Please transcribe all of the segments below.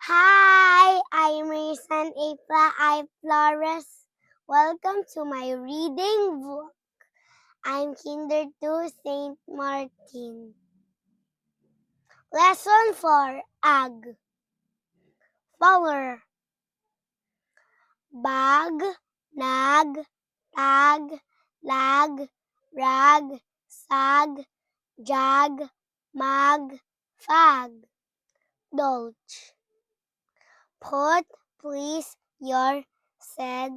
Hi, I'm Risan April I. Flores. Welcome to my reading book. I'm Kinder 2 St. Martin. Lesson 4, Ag. Flower. Bag, nag, tag, lag, rag, sag, jag, mag, fag. Dolch. Put, please, your, said.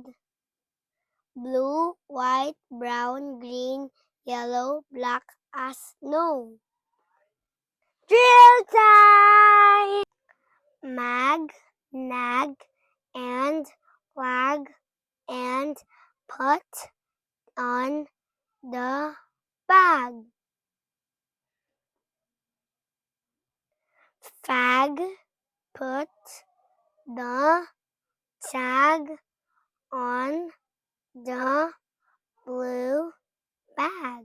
Blue, white, brown, green, yellow, black as snow. Drill time! Mag, nag, and wag, and put on the bag. Fag, put the tag on the blue bag.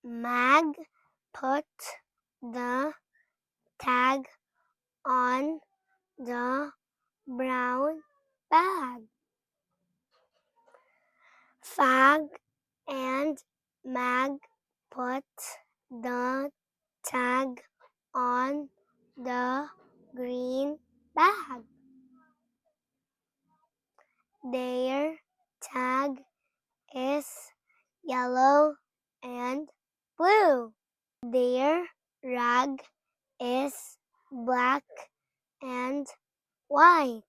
Mag, put the tag on the brown bag. Fag and Mag put the tag on the green bag. Their tag is yellow and blue. Their rag is black and white.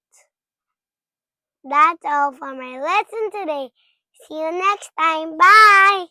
That's all for my lesson today. See you next time. Bye!